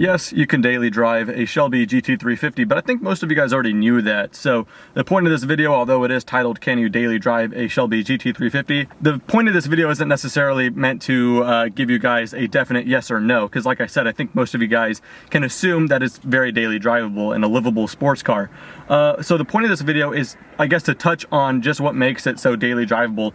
Yes, you can daily drive a Shelby GT350, but I think most of you guys already knew that. So the point of this video, although it is titled Can You Daily Drive a Shelby GT350, the point of this video isn't necessarily meant to give you guys a definite yes or no, because like I said, I think most of you guys can assume that it's very daily drivable and a livable sports car. So the point of this video is, I guess, to touch on just what makes it so daily drivable,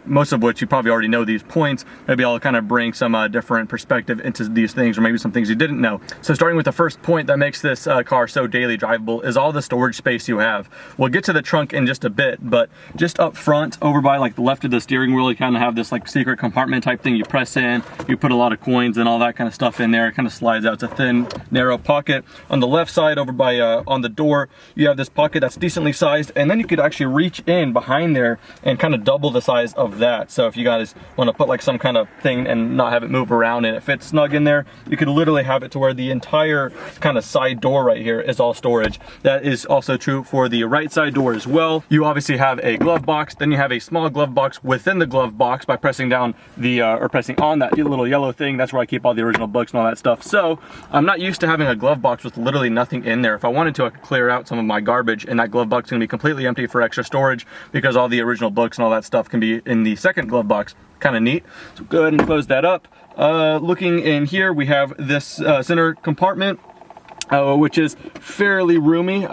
most of which you probably already know these points. Maybe I'll kind of bring some different perspective into these things, or maybe some things you didn't know. So starting with the first point that makes this car so daily drivable is all the storage space you have. We'll get to the trunk in just a bit, but just up front, over by like the left of the steering wheel, you kind of have this like secret compartment type thing you press in. You put a lot of coins and all that kind of stuff in there. It kind of slides out. It's a thin, narrow pocket. On the left side, over by on the door, you have this pocket that's decently sized, and then you could actually reach in behind there and kind of double the size of that. So if you guys want to put like some kind of thing and not have it move around and it fits snug in there, you could literally have it to where the entire kind of side door right here is all storage. That is also true for the right side door as well. You obviously have a glove box, then you have a small glove box within the glove box by pressing down the or pressing on that little yellow thing. That's where I keep all the original books and all that stuff. So I'm not used to having a glove box with literally nothing in there. If I wanted to, I could clear out some of my garbage, and that glove box is going to be completely empty for extra storage because all the original books and all that stuff can be in the second glove box. Kind of neat. So go ahead and close that up. Looking in here, we have this center compartment, which is fairly roomy.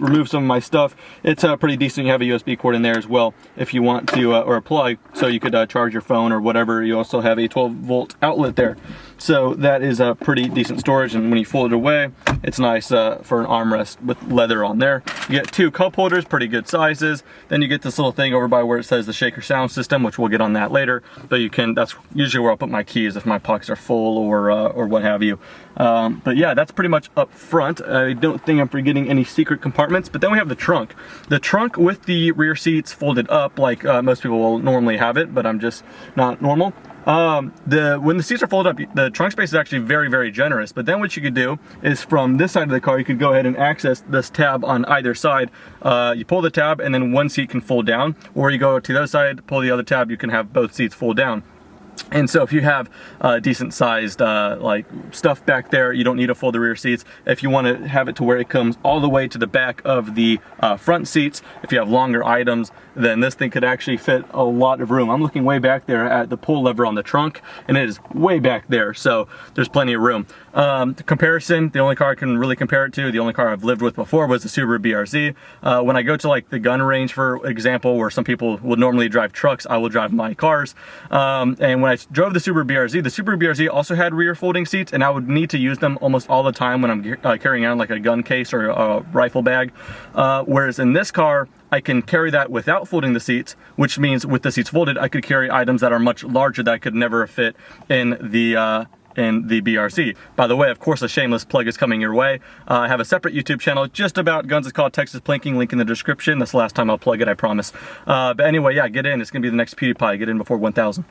Remove some of my stuff. It's pretty decent. You have a USB cord in there as well if you want to, or a plug, so you could charge your phone or whatever. You also have a 12-volt outlet there. So that is a pretty decent storage, and when you fold it away, it's nice for an armrest with leather on there. You get two cup holders, pretty good sizes. Then you get this little thing over by where it says the shaker sound system, which we'll get on that later. But you can, that's usually where I'll put my keys if my pockets are full or what have you. But yeah, that's pretty much up front. I don't think I'm forgetting any secret compartments, but then we have the trunk. The trunk with the rear seats folded up like most people will normally have it, but I'm just not normal. When the seats are folded up, the trunk space is actually very, very generous. But then what you could do is from this side of the car, you could go ahead and access this tab on either side. You pull the tab and then one seat can fold down, or you go to the other side, pull the other tab, you can have both seats fold down. And so if you have decent sized like stuff back there, you don't need to fold the rear seats. If you want to have it to where it comes all the way to the back of the front seats, if you have longer items, then this thing could actually fit a lot of room. I'm looking way back there at the pull lever on the trunk, and it is way back there, so there's plenty of room. The comparison, the only car I can really compare it to, the only car I've lived with before was the Subaru BRZ. When I go to like the gun range, for example, where some people would normally drive trucks, I will drive my cars. And when I drove the Subaru BRZ also had rear folding seats, and I would need to use them almost all the time when I'm carrying on like a gun case or a rifle bag. Whereas in this car, I can carry that without folding the seats, which means with the seats folded, I could carry items that are much larger that I could never fit in the BRZ. By the way, of course, a shameless plug is coming your way. I have a separate YouTube channel just about guns. It's called Texas Plinking, link in the description. That's the last time I'll plug it, I promise. But anyway, yeah, get in. It's gonna be the next PewDiePie. Get in before 1,000.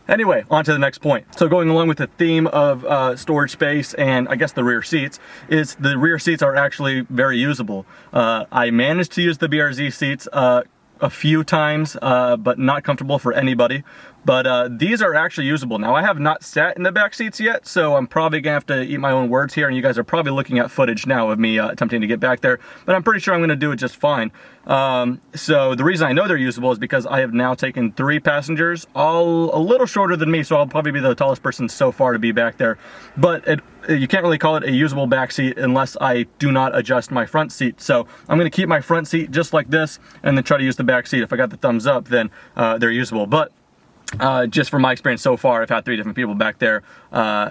Anyway, on to the next point. So going along with the theme of storage space and I guess the rear seats, is the rear seats are actually very usable. I managed to use the BRZ seats a few times, but not comfortable for anybody. But these are actually usable. Now, I have not sat in the back seats yet, so I'm probably gonna have to eat my own words here, and you guys are probably looking at footage now of me attempting to get back there, but I'm pretty sure I'm gonna do it just fine. So the reason I know they're usable is because I have now taken 3 passengers, all a little shorter than me, so I'll probably be the tallest person so far to be back there. But you can't really call it a usable back seat unless I do not adjust my front seat. So I'm gonna keep my front seat just like this, and then try to use the back seat. If I got the thumbs up, then they're usable. But just from my experience so far, I've had 3 different people back there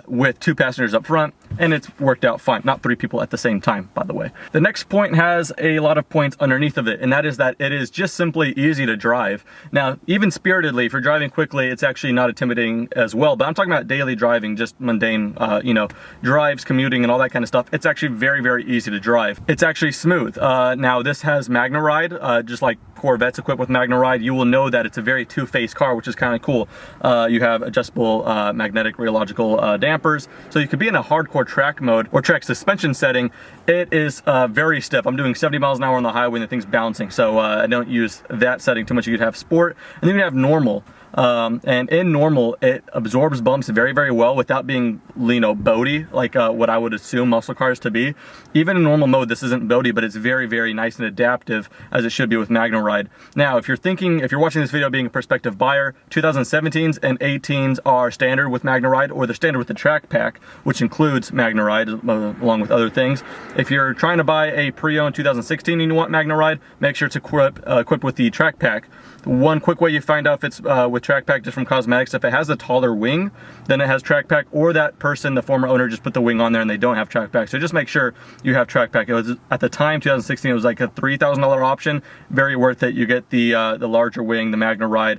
with 2 passengers up front, and it's worked out fine. Not 3 people at the same time, by the way. The next point has a lot of points underneath of it, and that is that it is just simply easy to drive. Now, even spiritedly, if you're driving quickly, it's actually not intimidating as well, but I'm talking about daily driving, just mundane, you know, drives, commuting, and all that kind of stuff. It's actually very, very easy to drive. It's actually smooth. Now, this has MagnaRide, just like Corvette's equipped with MagnaRide. You will know that it's a very two-phase car, which is kind of cool. You have adjustable magnetic rheological dampers, so you could be in a hardcore track mode or track suspension setting. It is very stiff. I'm doing 70 miles an hour on the highway and the thing's bouncing, so I don't use that setting too much. You could have sport, and then you could have normal. And in normal, it absorbs bumps very, very well without being, you know, boaty, like what I would assume muscle cars to be. Even in normal mode, this isn't boaty, but it's very, very nice and adaptive, as it should be with MagneRide. Now, if you're watching this video being a prospective buyer, 2017s and 18s are standard with MagneRide, or they're standard with the track pack, which includes MagneRide along with other things. If you're trying to buy a pre-owned 2016 and you want MagneRide, make sure it's equipped with the track pack. One quick way you find out if it's with track pack just from cosmetics, if it has a taller wing, then it has track pack, or that person, the former owner, just put the wing on there and they don't have track pack. So just make sure you have track pack. It was, at the time, 2016, it was like a $3,000 option. Very worth it. You get the larger wing, the MagneRide,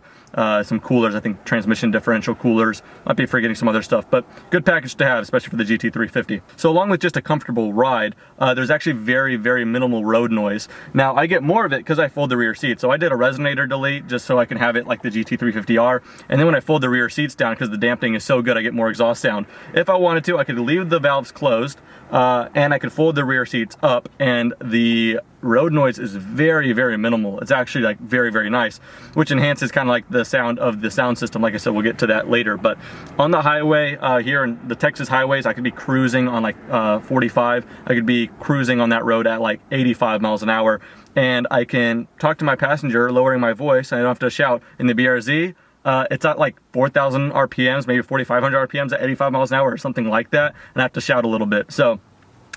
some coolers, I think transmission differential coolers. Might be forgetting some other stuff, but good package to have, especially for the GT350. So along with just a comfortable ride, there's actually very, very minimal road noise. Now, I get more of it because I fold the rear seat. So I did a resonator delete just so I can have it like the GT350R. And then when I fold the rear seats down, because the dampening is so good, I get more exhaust sound. If I wanted to, I could leave the valves closed, and I could fold the rear seats up, and the road noise is very, very minimal. It's actually like very, very nice, which enhances kind of like the sound of the sound system. Like I said, we'll get to that later. But on the highway here in the Texas highways, I could be cruising on like 45. I could be cruising on that road at like 85 miles an hour, and I can talk to my passenger, lowering my voice. I don't have to shout. In the BRZ, it's at like 4,000 RPMs, maybe 4,500 RPMs at 85 miles an hour or something like that, and I have to shout a little bit. So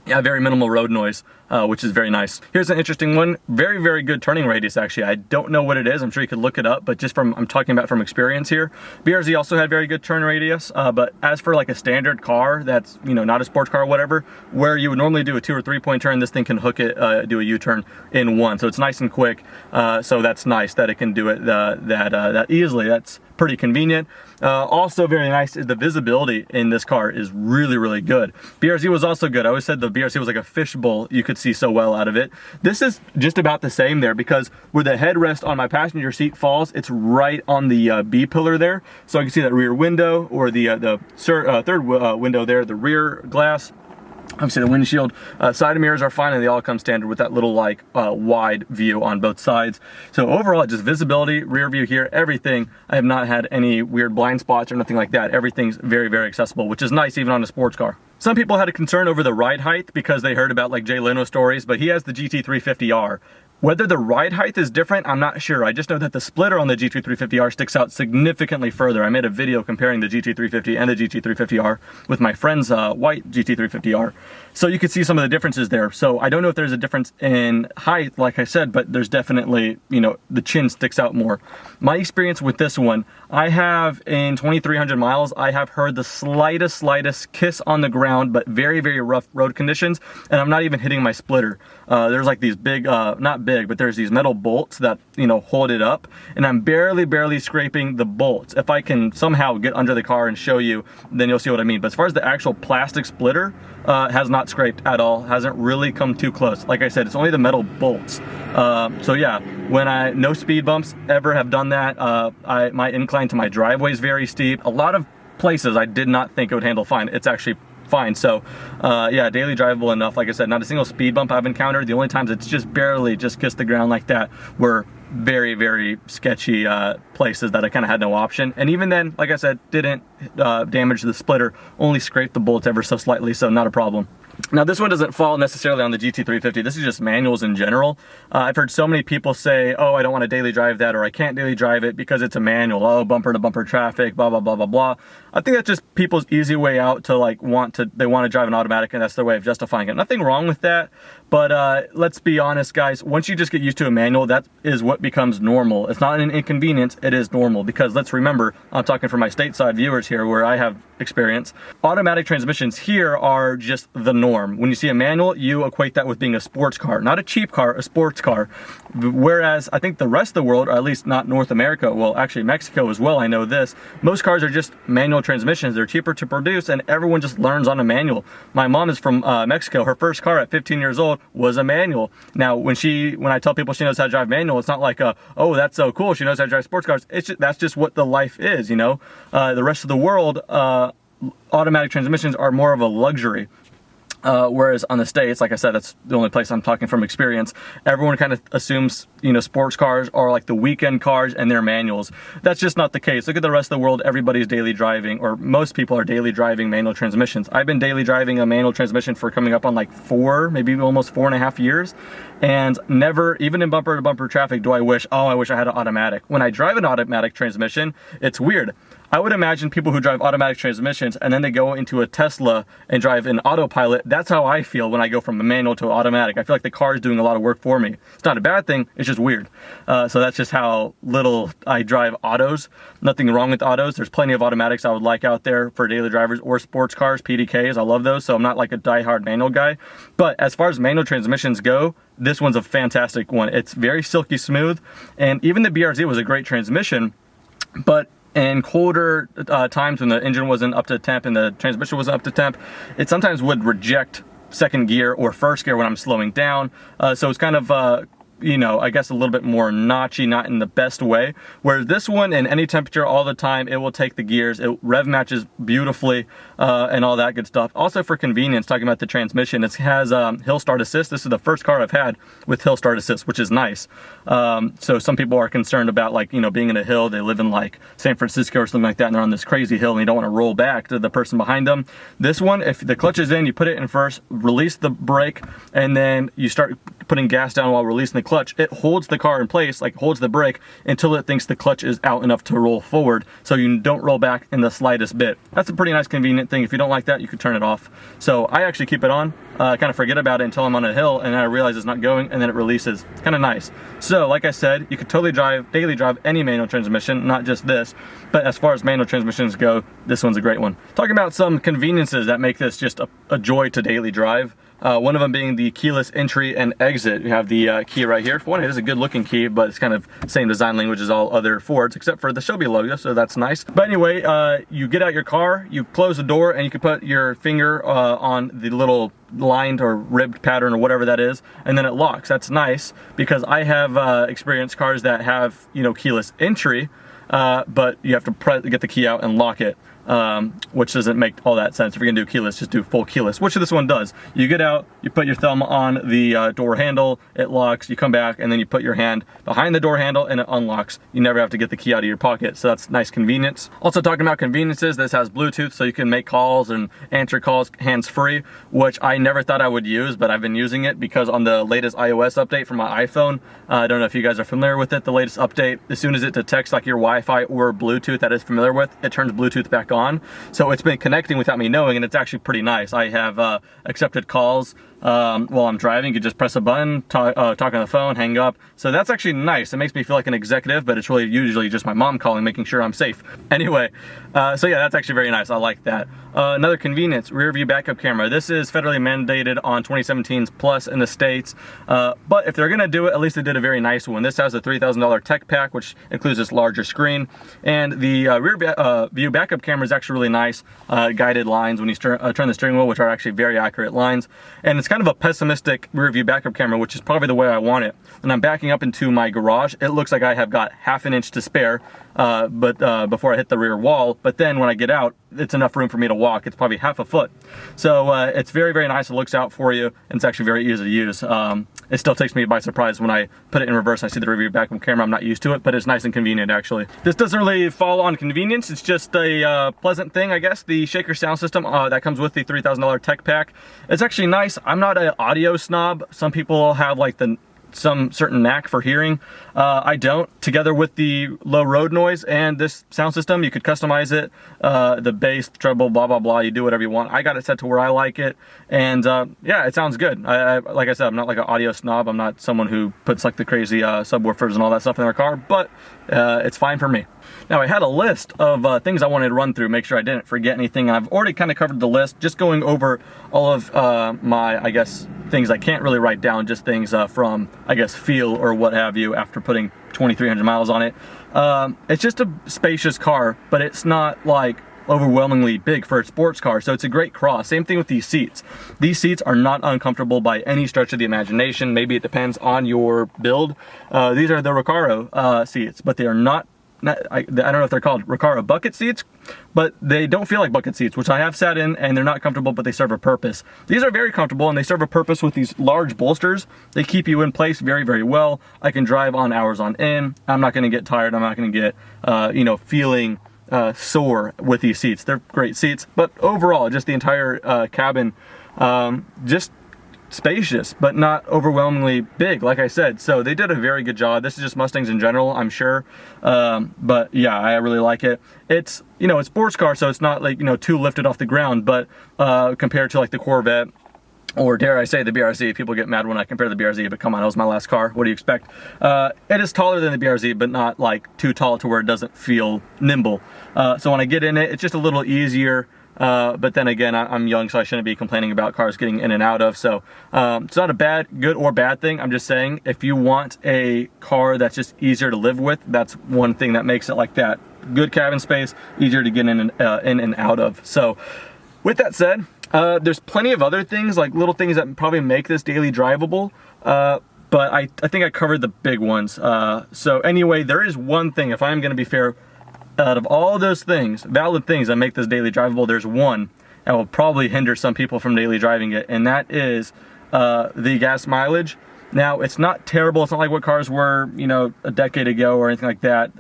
yeah, very minimal road noise, which is very nice. Here's an interesting one. Very, very good turning radius, actually. I don't know what it is. I'm sure you could look it up, but just from, I'm talking about from experience here. BRZ also had very good turn radius, but as for like a standard car that's, you know, not a sports car or whatever, where you would normally do a 2 or 3 point turn, this thing can hook it, do a U-turn in one. So it's nice and quick. So that's nice that it can do it that easily. That's pretty convenient. Also very nice, the visibility in this car is really, really good. BRZ was also good. I always said the BRZ was like a fishbowl. You could see so well out of it. This is just about the same there, because where the headrest on my passenger seat falls, it's right on the B pillar there. So I can see that rear window, or the third window there, the rear glass. Obviously the windshield, side mirrors are fine, and they all come standard with that little like wide view on both sides. So overall, just visibility, rear view here, everything. I have not had any weird blind spots or nothing like that. Everything's very, very accessible, which is nice even on a sports car. Some people had a concern over the ride height because they heard about like Jay Leno stories, but he has the GT350R. Whether the ride height is different, I'm not sure. I just know that the splitter on the GT350R sticks out significantly further. I made a video comparing the GT350 and the GT350R with my friend's white GT350R. So you could see some of the differences there. So I don't know if there's a difference in height, like I said, but there's definitely, you know, the chin sticks out more. My experience with this one, I have in 2,300 miles, I have heard the slightest kiss on the ground, but very, very rough road conditions, and I'm not even hitting my splitter. There's like these big, not big, but there's these metal bolts that, you know, hold it up, and I'm barely scraping the bolts. If I can somehow get under the car and show you, then you'll see what I mean. But as far as the actual plastic splitter, has not scraped at all, hasn't really come too close. Like I said, it's only the metal bolts. So yeah, when no speed bumps ever have done that. My incline to my driveway is very steep. A lot of places I did not think it would handle fine. It's actually fine. So yeah, daily drivable enough. Like I said, not a single speed bump I've encountered. The only times it's just barely just kissed the ground like that were very, very sketchy places that I kind of had no option. And even then, like I said, didn't damage the splitter, only scraped the bolts ever so slightly, so not a problem. Now this one doesn't fall necessarily on the GT350, this is just manuals in general. I've heard so many people say, oh, I don't want to daily drive that, or I can't daily drive it because it's a manual, oh, bumper to bumper traffic, blah, blah, blah, blah, blah. I think that's just people's easy way out to like they want to drive an automatic, and that's their way of justifying it. Nothing wrong with that, but let's be honest, guys, once you just get used to a manual, that is what becomes normal. It's not an inconvenience, it is normal, because let's remember, I'm talking for my stateside viewers here where I have experience, automatic transmissions here are just the norm. When you see a manual, you equate that with being a sports car, not a cheap car, a sports car. Whereas I think the rest of the world, or at least not North America, well actually Mexico as well, I know this, most cars are just manual transmissions. They're cheaper to produce and everyone just learns on a manual. My mom is from Mexico. Her first car at 15 years old was a manual. Now when I tell people she knows how to drive manual, it's not like oh, that's so cool, she knows how to drive sports cars. That's just what the life is, you know. The rest of the world, automatic transmissions are more of a luxury. Whereas on the States, like I said, that's the only place I'm talking from experience, everyone kind of assumes, you know, sports cars are like the weekend cars and they're manuals. That's just not the case. Look at the rest of the world. Everybody's daily driving, or most people are daily driving manual transmissions. I've been daily driving a manual transmission for coming up on like 4, maybe almost 4.5 years. And never, even in bumper to bumper traffic, do I wish, oh, I wish I had an automatic. When I drive an automatic transmission, it's weird. I would imagine people who drive automatic transmissions and then they go into a Tesla and drive an autopilot. That's how I feel when I go from a manual to automatic. I feel like the car is doing a lot of work for me. It's not a bad thing, it's just weird. So that's just how little I drive autos. Nothing wrong with autos. There's plenty of automatics I would like out there for daily drivers, or sports cars, PDKs. I love those, so I'm not like a diehard manual guy. But as far as manual transmissions go, this one's a fantastic one. It's very silky smooth, and even the BRZ was a great transmission, but in colder times when the engine wasn't up to temp and the transmission wasn't up to temp, it sometimes would reject second gear or first gear when I'm slowing down. So it's kind of you know, I guess a little bit more notchy, not in the best way. Whereas this one, in any temperature all the time, it will take the gears. It rev matches beautifully and all that good stuff. Also for convenience, talking about the transmission, it has hill start assist. This is the first car I've had with hill start assist, which is nice. So some people are concerned about, like, you know, being in a hill. They live in like San Francisco or something like that, and they're on this crazy hill and you don't want to roll back to the person behind them. This one, if the clutch is in, you put it in first, release the brake, and then you start putting gas down while releasing the clutch. It holds the car in place, like holds the brake, until it thinks the clutch is out enough to roll forward, so you don't roll back in the slightest bit. That's a pretty nice convenient thing. If you don't like that, you could turn it off. So I actually keep it on, kind of forget about it until I'm on a hill, and then I realize it's not going, and then it releases. It's kind of nice. So like I said, you could totally daily drive any manual transmission, not just this. But as far as manual transmissions go, this one's a great one. Talking about some conveniences that make this just a joy to daily drive. One of them being the keyless entry and exit. You have the key right here. For one, it is a good looking key, but it's kind of same design language as all other Fords, except for the Shelby logo, so that's nice. But anyway, you get out your car, you close the door, and you can put your finger on the little lined or ribbed pattern or whatever that is, and then it locks. That's nice, because I have experienced cars that have, you know, keyless entry, but you have to get the key out and lock it. Which doesn't make all that sense. If you're gonna do keyless, just do full keyless, which this one does. You get out, you put your thumb on the door handle, it locks, you come back, and then you put your hand behind the door handle and it unlocks. You never have to get the key out of your pocket, so that's nice convenience. Also talking about conveniences, this has Bluetooth, so you can make calls and answer calls hands-free, which I never thought I would use, but I've been using it because on the latest iOS update for my iPhone, I don't know if you guys are familiar with it, the latest update, as soon as it detects like your Wi-Fi or Bluetooth that it's familiar with, it turns Bluetooth back on. So it's been connecting without me knowing, and it's actually pretty nice. I have accepted calls while I'm driving. You just press a button, talk on the phone, hang up. So that's actually nice. It makes me feel like an executive, but it's really usually just my mom calling, making sure I'm safe. Anyway, so yeah, that's actually very nice. I like that. Another convenience, rear view backup camera. This is federally mandated on 2017s plus in the States, but if they're gonna do it, at least they did a very nice one. This has a $3,000 tech pack, which includes this larger screen, and the rear view backup camera is actually really nice. Guided lines when you turn the steering wheel, which are actually very accurate lines, and it's kind of a pessimistic rear view backup camera, which is probably the way I want it. When I'm backing up into my garage, it looks like I have got half an inch to spare, before I hit the rear wall, but then when I get out, it's enough room for me to walk. It's probably half a foot. So it's very, very nice. It looks out for you, and it's actually very easy to use. It still takes me by surprise when I put it in reverse. I see the rear view backup camera. I'm not used to it, but it's nice and convenient, actually. This doesn't really fall on convenience. It's just a pleasant thing, I guess. The shaker sound system that comes with the $3,000 tech pack. It's actually nice. I'm not an audio snob. Some people have like some certain knack for hearing. I don't. Together with the low road noise and this sound system, you could customize it. The bass, treble, blah, blah, blah. You do whatever you want. I got it set to where I like it. And yeah, it sounds good. Like I said, I'm not like an audio snob. I'm not someone who puts like the crazy subwoofers and all that stuff in their car, but it's fine for me. Now, I had a list of things I wanted to run through, make sure I didn't forget anything. I've already kind of covered the list, just going over all of my, I guess, things I can't really write down, just things from, I guess, feel or what have you after putting 2,300 miles on it. It's just a spacious car, but it's not like overwhelmingly big for a sports car, so it's a great cross. Same thing with these seats. These seats are not uncomfortable by any stretch of the imagination. Maybe it depends on your build. These are the Recaro seats, but they are not I don't know if they're called Recaro bucket seats, but they don't feel like bucket seats, which I have sat in, and they're not comfortable, but they serve a purpose. These are very comfortable, and they serve a purpose with these large bolsters. They keep you in place very, very well. I can drive on hours on end. I'm not gonna get tired. I'm not gonna get, you know, feeling sore with these seats. They're great seats, but overall, just the entire cabin, just spacious, but not overwhelmingly big, like I said. So they did a very good job. This is just Mustangs in general, I'm sure. But yeah, I really like it. It's, you know, it's sports car, so it's not like, you know, too lifted off the ground, but compared to like the Corvette, or dare I say the BRZ, people get mad when I compare the BRZ, but come on, that was my last car. What do you expect? It is taller than the BRZ, but not like too tall to where it doesn't feel nimble. So when I get in it, it's just a little easier. But then again, I'm young, so I shouldn't be complaining about cars getting in and out of. So it's not a good or bad thing. I'm just saying, if you want a car that's just easier to live with, that's one thing that makes it like that. Good cabin space, easier to get in and out of. So with that said, there's plenty of other things, like little things that probably make this daily drivable. But I think I covered the big ones. So anyway, there is one thing, if I'm going to be fair, out of all those things, valid things that make this daily drivable, there's one that will probably hinder some people from daily driving it, and that is the gas mileage. Now, it's not terrible. It's not like what cars were, you know, a decade ago or anything like that.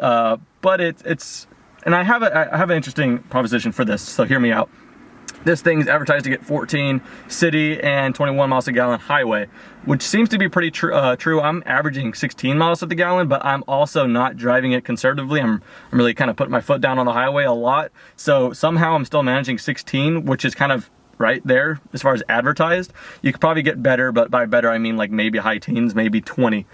But it's, and I have an interesting proposition for this. So hear me out. This thing's advertised to get 14 city and 21 miles a gallon highway, which seems to be pretty true. I'm averaging 16 miles to the gallon, but I'm also not driving it conservatively. I'm really kind of putting my foot down on the highway a lot. So somehow I'm still managing 16, which is kind of right there as far as advertised. You could probably get better, but by better I mean like maybe high teens, maybe 20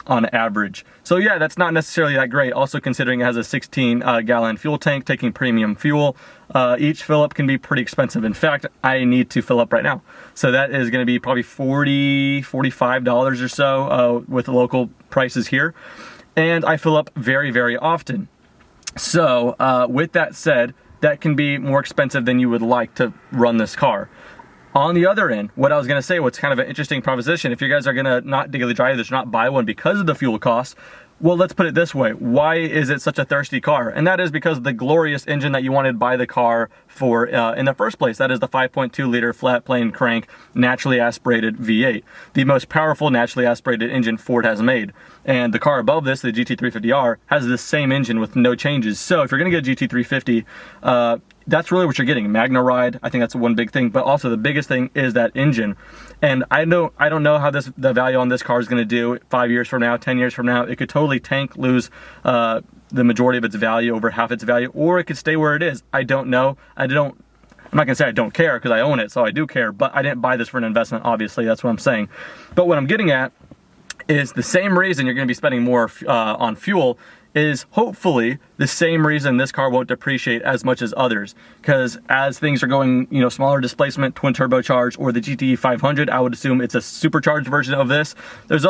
on average. So yeah, that's not necessarily that great. Also considering it has a 16 gallon fuel tank, taking premium fuel. Each fill up can be pretty expensive. In fact, I need to fill up right now. So that is going to be probably $45 or so with the local prices here. And I fill up very, very often. So with that said, that can be more expensive than you would like to run this car. On the other end, what I was gonna say, what's kind of an interesting proposition, if you guys are gonna not daily drive this, not buy one because of the fuel costs, well, let's put it this way. Why is it such a thirsty car? And that is because of the glorious engine that you wanted to buy the car for in the first place. That is the 5.2 liter flat plane crank, naturally aspirated V8. The most powerful naturally aspirated engine Ford has made. And the car above this, the GT350R, has the same engine with no changes. So if you're gonna get a GT350, that's really what you're getting. Magna ride, I think that's one big thing, but also the biggest thing is that engine. And I don't know how the value on this car is going to do 5 years from now, 10 years from now. It could totally tank, lose the majority of its value, over half its value, or it could stay where it is. I don't know. I'm not going to say I don't care because I own it, so I do care, but I didn't buy this for an investment, obviously. That's what I'm saying. But what I'm getting at is the same reason you're going to be spending more on fuel is hopefully the same reason this car won't depreciate as much as others. Because as things are going, you know, smaller displacement, twin turbocharged, or the GT 500, I would assume it's a supercharged version of this. There's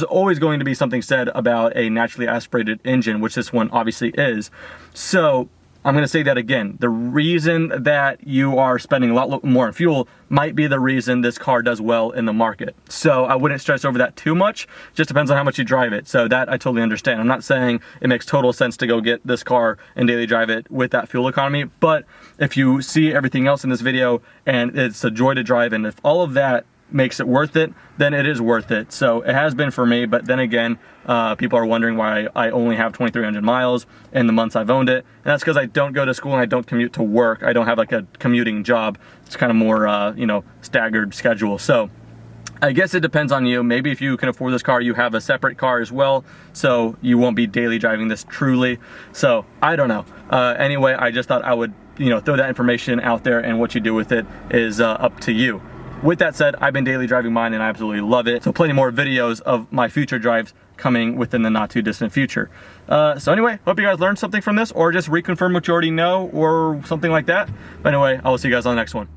always going to be something said about a naturally aspirated engine, which this one obviously is. So I'm going to say that again. The reason that you are spending a lot more on fuel might be the reason this car does well in the market. So I wouldn't stress over that too much. Just depends on how much you drive it. So that I totally understand. I'm not saying it makes total sense to go get this car and daily drive it with that fuel economy. But if you see everything else in this video and it's a joy to drive, and if all of that makes it worth it, then it is worth it. So it has been for me, but then again, people are wondering why I only have 2,300 miles in the months I've owned it. And that's because I don't go to school and I don't commute to work. I don't have like a commuting job. It's kind of more, you know, staggered schedule. So I guess it depends on you. Maybe if you can afford this car, you have a separate car as well, so you won't be daily driving this truly. So I don't know. Anyway, I just thought I would, you know, throw that information out there, and what you do with it is up to you. With that said, I've been daily driving mine and I absolutely love it. So plenty more videos of my future drives coming within the not too distant future. So anyway, hope you guys learned something from this, or just reconfirm what you already know or something like that. But anyway, I will see you guys on the next one.